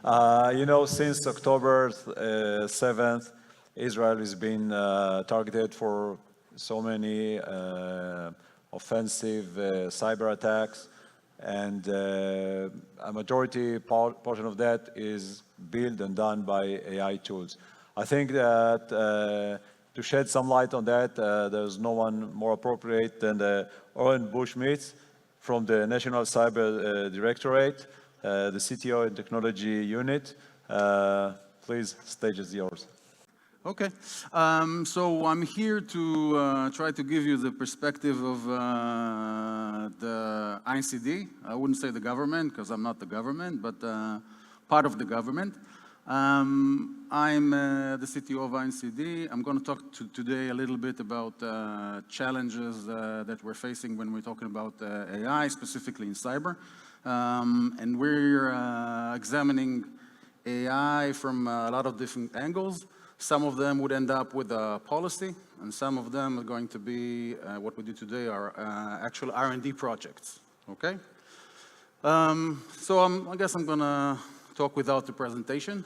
Since October 7th, Israel has been targeted for so many offensive cyber attacks, and a majority portion of that is built and done by AI tools. I think that to shed some light on that, there's no one more appropriate than Oren Butchmits from the National Cyber Directorate, the CTO and Technology Unit. Please, stage is yours. Okay, so I'm here to try to give you the perspective of the INCD. I wouldn't say the government, because I'm not the government, but part of the government. I'm the CTO of INCD. I'm going to talk today a little bit about challenges that we're facing when we're talking about AI, specifically in cyber. And we're examining AI from a lot of different angles. Some of them would end up with a policy, and some of them are going to be, what we do today are actual R&D projects, okay? So I guess I'm going to talk without the presentation.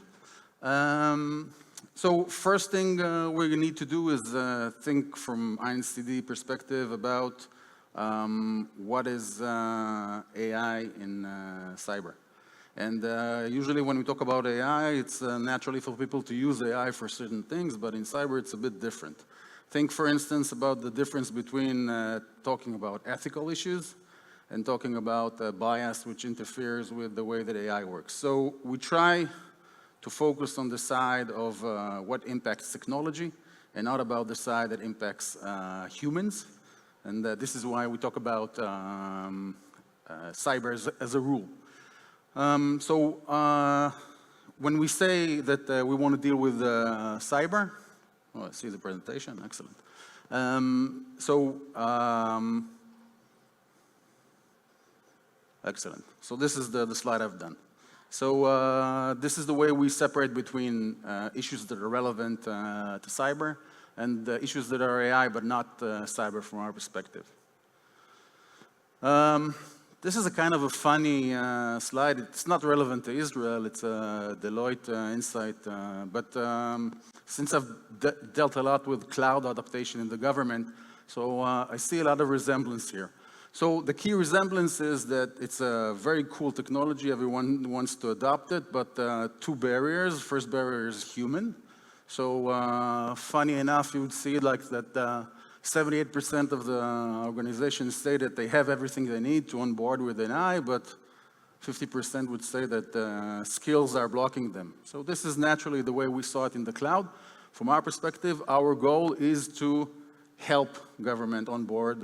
So first thing we need to do is think from INCD perspective about what is AI in cyber. And usually when we talk about AI, it's naturally for people to use AI for certain things, but in cyber it's a bit different. Think, for instance, about the difference between talking about ethical issues and talking about bias which interferes with the way that AI works. So we try to focus on the side of what impacts technology and not about the side that impacts humans. And this is why we talk about cyber as a rule. When we say that we want to deal with cyber, oh, I see the presentation, excellent. Excellent. So this is the slide I've done. So this is the way we separate between issues that are relevant to cyber and issues that are AI but not cyber from our perspective. This is a kind of a funny slide. It's not relevant to Israel. It's a Deloitte insight. But since I've dealt a lot with cloud adaptation in the government, so I see a lot of resemblance here. So the key resemblance is that it's a very cool technology. Everyone wants to adopt it, but two barriers. First barrier is human. So funny enough, you would see it like that 78% of the organizations say that they have everything they need to onboard with AI, but 50% would say that skills are blocking them. So this is naturally the way we saw it in the cloud. From our perspective, our goal is to help government onboard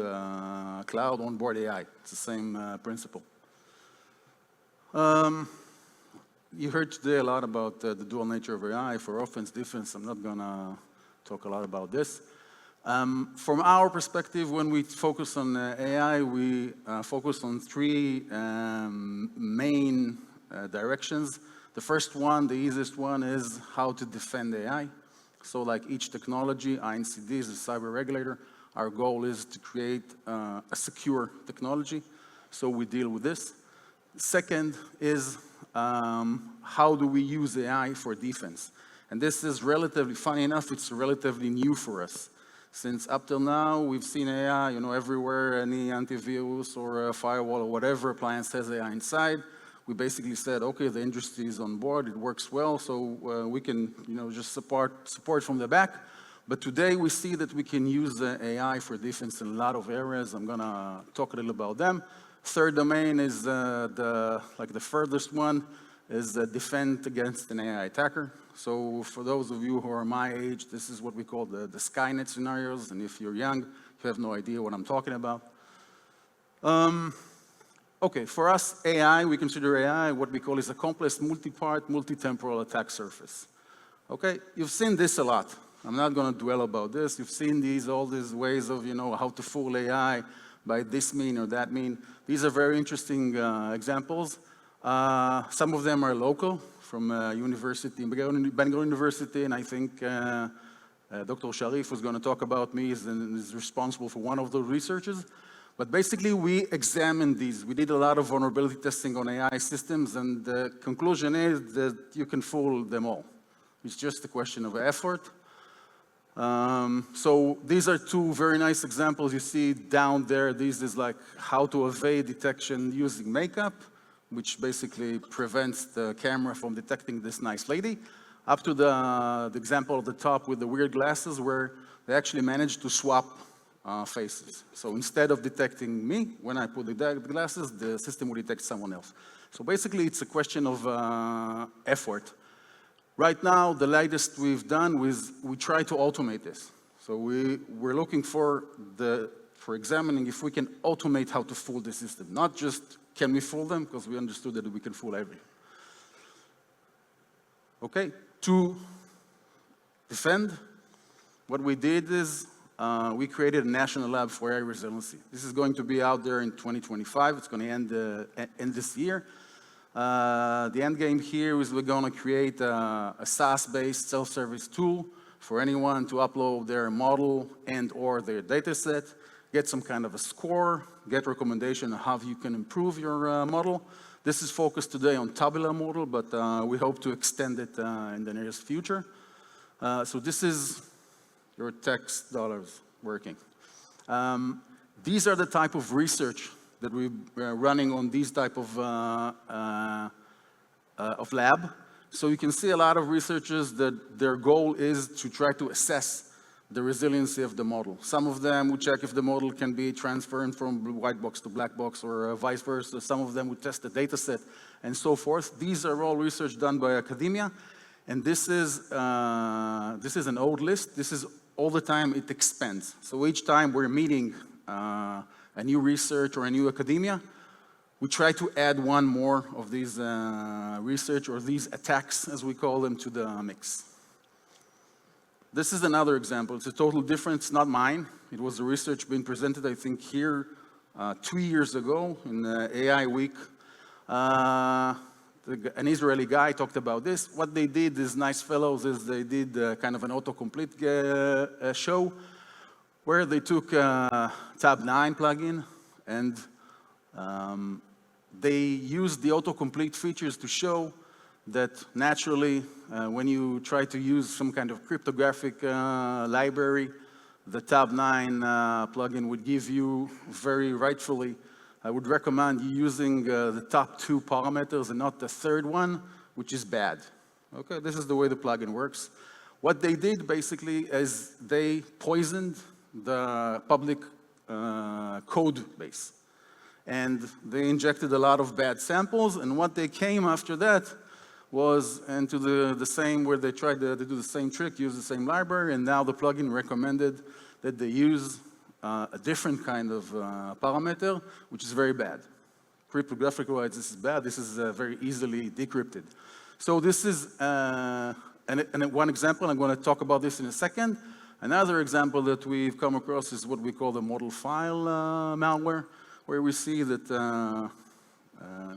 cloud, onboard AI. It's the same principle. You heard today a lot about the dual nature of AI for offense, defense. I'm not going to talk a lot about this. From our perspective, when we focus on AI, we focus on three main directions. The first one, the easiest one, is how to defend AI. So like each technology, INCD is a cyber regulator. Our goal is to create a secure technology. So we deal with this. Second is how do we use AI for defense? And this is relatively, funny enough, it's relatively new for us. Since up till now, we've seen AI, everywhere, any antivirus or a firewall or whatever appliance has AI inside. We basically said, okay, the industry is on board, it works well, so we can, just support from the back. But today we see that we can use AI for defense in a lot of areas. I'm gonna talk a little about them. Third domain is the furthest one is defend against an AI attacker. So for those of you who are my age, this is what we call the Skynet scenarios. And if you're young, you have no idea what I'm talking about. Okay, for us, AI, we consider AI what we call is a complex multi-part, multi-temporal attack surface. Okay, you've seen this a lot. I'm not going to dwell about this. You've seen all these ways of, how to fool AI by this mean or that mean. These are very interesting examples. Some of them are local from university, Ben-Gurion University, and I think Dr. Sharif was going to talk about me, is responsible for one of those researches. But basically, we examined these. We did a lot of vulnerability testing on AI systems, and the conclusion is that you can fool them all. It's just a question of effort. So these are two very nice examples you see down there. This is like how to evade detection using makeup, which basically prevents the camera from detecting this nice lady, up to the example at the top with the weird glasses where they actually managed to swap faces. So instead of detecting me, when I put the glasses, the system will detect someone else. So basically, it's a question of effort. Right now, the latest we've done is we try to automate this. So we're looking for examining if we can automate how to fool the system, not just can we fool them, because we understood that we can fool everyone. Okay, to defend, what we did is we created a national lab for AI resiliency. This is going to be out there in 2025. It's going to end this year. The end game here is we're going to create a SaaS-based self-service tool for anyone to upload their model and or their data set, get some kind of a score, get recommendation on how you can improve your model. This is focused today on tabular model, but we hope to extend it in the nearest future. So this is your tax dollars working. These are the type of research that we're running on these type of lab. So you can see a lot of researchers that their goal is to try to assess the resiliency of the model. Some of them would check if the model can be transferred from white box to black box or vice versa. Some of them would test the data set and so forth. These are all research done by academia. And this is an old list. This is all the time it expands. So each time we're meeting a new research or a new academia, we try to add one more of these research or these attacks, as we call them, to the mix. This is another example. It's a total difference, not mine. It was the research being presented, I think, here 2 years ago in AI Week. An Israeli guy talked about this. What they did, these nice fellows, is they did kind of an autocomplete show where they took Tab 9 plugin and they used the autocomplete features to show that naturally, when you try to use some kind of cryptographic library, the Tab 9 plugin would give you very rightfully, I would recommend you using the top 2 parameters and not the third one, which is bad. Okay, this is the way the plugin works. What they did basically is they poisoned the public code base. And they injected a lot of bad samples, and what they came after that was into the same, where they tried to do the same trick, use the same library, and now the plugin recommended that they use a different kind of parameter, which is very bad. Cryptographic-wise, this is bad. This is very easily decrypted. So this is one example. I'm going to talk about this in a second. Another example that we've come across is what we call the model file malware, where we see that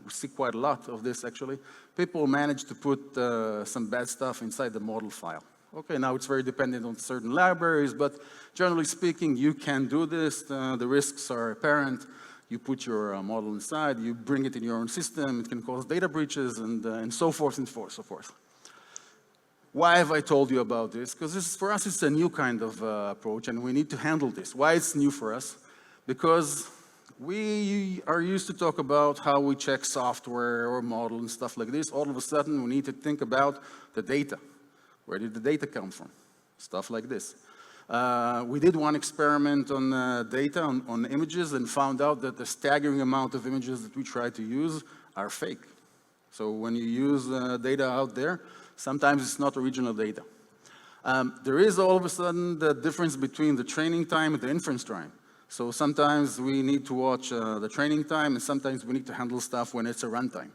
we see quite a lot of this, actually. People manage to put some bad stuff inside the model file. Okay, now it's very dependent on certain libraries, but generally speaking, you can do this. The risks are apparent. You put your model inside, you bring it in your own system, it can cause data breaches, and so forth and so forth. Why have I told you about this? Because for us, it's a new kind of approach, and we need to handle this. Why it's new for us? Because we are used to talk about how we check software or model and stuff like this. All of a sudden, we need to think about the data. Where did the data come from? Stuff like this. We did one experiment on data, on images, and found out that the staggering amount of images that we try to use are fake. So when you use data out there, sometimes it's not original data. There is all of a sudden the difference between the training time and the inference time. So sometimes we need to watch the training time, and sometimes we need to handle stuff when it's a runtime.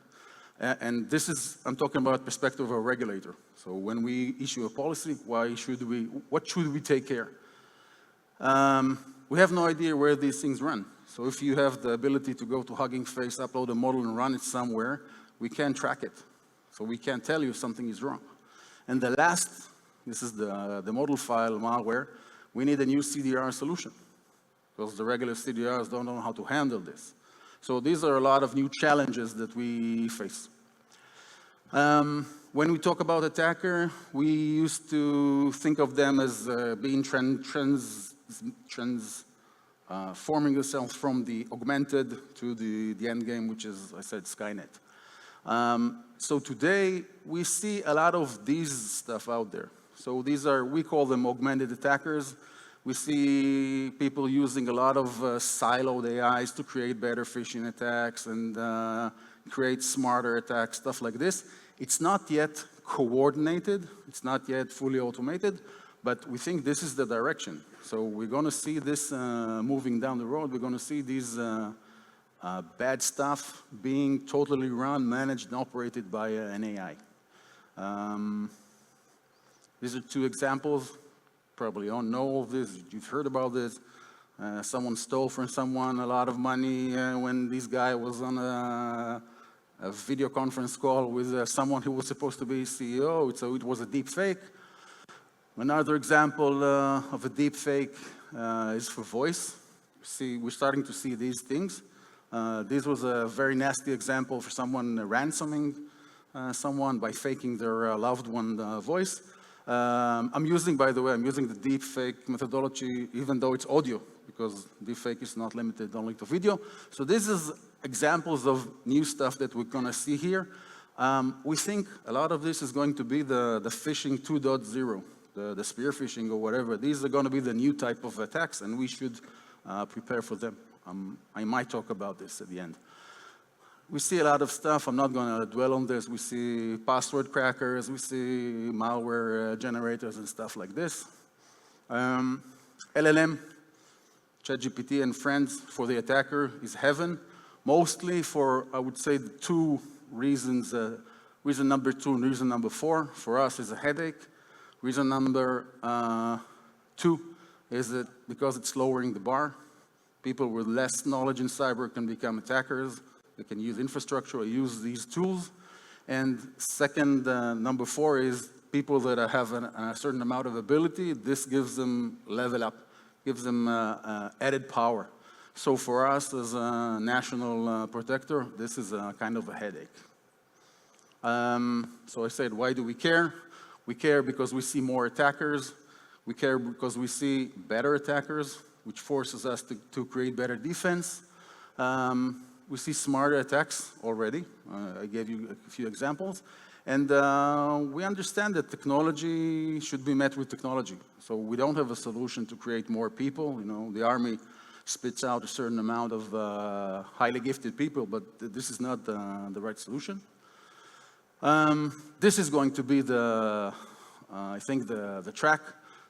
And this is, I'm talking about perspective of a regulator. So when we issue a policy, what should we take care? We have no idea where these things run. So if you have the ability to go to Hugging Face, upload a model and run it somewhere, we can track it. So we can tell you if something is wrong. And the last, this is the model file malware, we need a new CDR solution. because the regular CDRs don't know how to handle this. So these are a lot of new challenges that we face. When we talk about attacker, we used to think of them as being forming themselves from the augmented to the end game, which is, I said, Skynet. So today, we see a lot of these stuff out there. So these are, we call them augmented attackers. We see people using a lot of siloed AIs to create better phishing attacks and create smarter attacks, stuff like this. It's not yet coordinated. It's not yet fully automated, but we think this is the direction. So we're going to see this moving down the road. We're going to see these bad stuff being totally run, managed, and operated by an AI. These are two examples. Probably don't know all of this. You've heard about this. Someone stole from someone a lot of money when this guy was on a video conference call with someone who was supposed to be CEO, so it was a deep fake. Another example of a deep fake is for voice. See, we're starting to see these things. This was a very nasty example for someone ransoming someone by faking their loved one voice. I'm using, by the way, the deep fake methodology, even though it's audio, because deep fake is not limited only to video. So this is examples of new stuff that we're going to see here. We think a lot of this is going to be the phishing 2.0, the spear phishing or whatever. These are going to be the new type of attacks, and we should prepare for them. I might talk about this at the end. We see a lot of stuff. I'm not going to dwell on this. We see password crackers. We see malware generators and stuff like this. LLM, ChatGPT and friends for the attacker is heaven. Mostly for, I would say, the two reasons. Reason number 2 and reason number 4 for us is a headache. Reason number 2 is that because it's lowering the bar. People with less knowledge in cyber can become attackers. They can use infrastructure or use these tools. And second, number 4 is people that have a certain amount of ability. This gives them level up, gives them added power. So for us as a national protector, this is a kind of a headache. So I said, why do we care? We care because we see more attackers. We care because we see better attackers, which forces us to create better defense. We see smarter attacks already. I gave you a few examples. And we understand that technology should be met with technology. So we don't have a solution to create more people. You know, the army spits out a certain amount of highly gifted people, but this is not the right solution. This is going to be I think the track.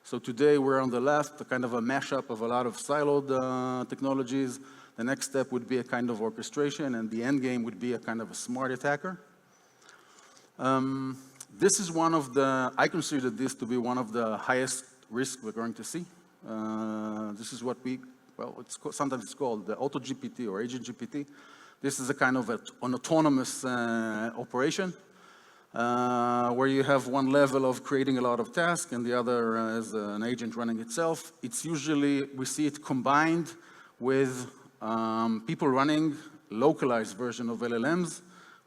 So today we're on the left, a kind of a mashup of a lot of siloed technologies. The next step would be a kind of orchestration, and the end game would be a kind of a smart attacker. This is one of I consider this to be one of the highest risks we're going to see. This is what sometimes it's called the auto-GPT or agent GPT. This is a kind of an autonomous operation where you have one level of creating a lot of tasks and the other is an agent running itself. It's usually, we see it combined with people running localized version of LLMs,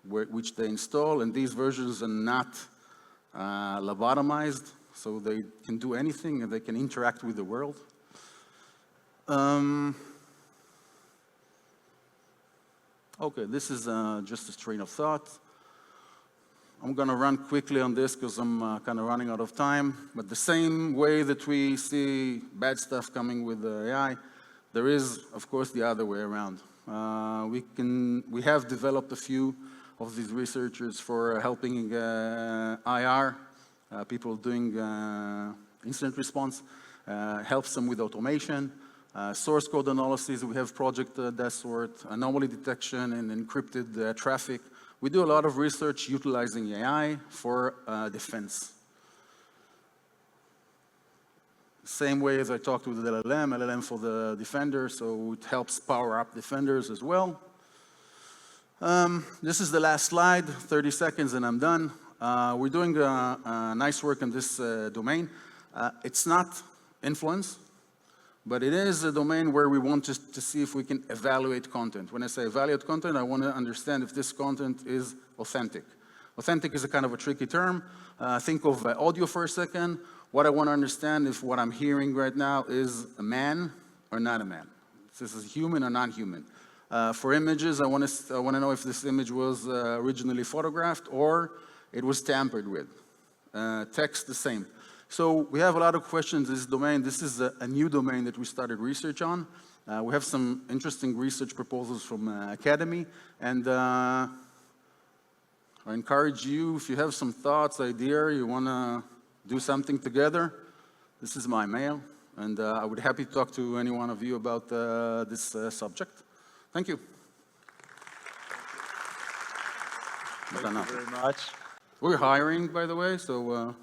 which they install, and these versions are not lobotomized, so they can do anything and they can interact with the world. Okay, this is just a train of thought. I'm going to run quickly on this because I'm kind of running out of time. But the same way that we see bad stuff coming with AI, there is, of course, the other way around. We have developed a few of these researchers for helping IR, people doing incident response, helps them with automation, source code analysis. We have project that sort, anomaly detection and encrypted traffic. We do a lot of research utilizing AI for defense. Same way as I talked with the LLM for the defender, so it helps power up defenders as well. This is the last slide, 30 seconds and I'm done. We're doing nice work in this domain. It's not influence. but it is a domain where we want to see if we can evaluate content. When I say evaluate content, I want to understand if this content is authentic. Authentic is a kind of a tricky term. Think of audio for a second. What I want to understand if what I'm hearing right now is a man or not a man. If this is human or non-human. For images, I want to know if this image was originally photographed or it was tampered with. Text, the same. So we have a lot of questions in this domain. This is a new domain that we started research on. We have some interesting research proposals from Academy, and I encourage you, if you have some thoughts, idea, you want to do something together, this is my mail, and I would be happy to talk to any one of you about this subject. Thank you. Thank you very much. We're hiring, by the way, so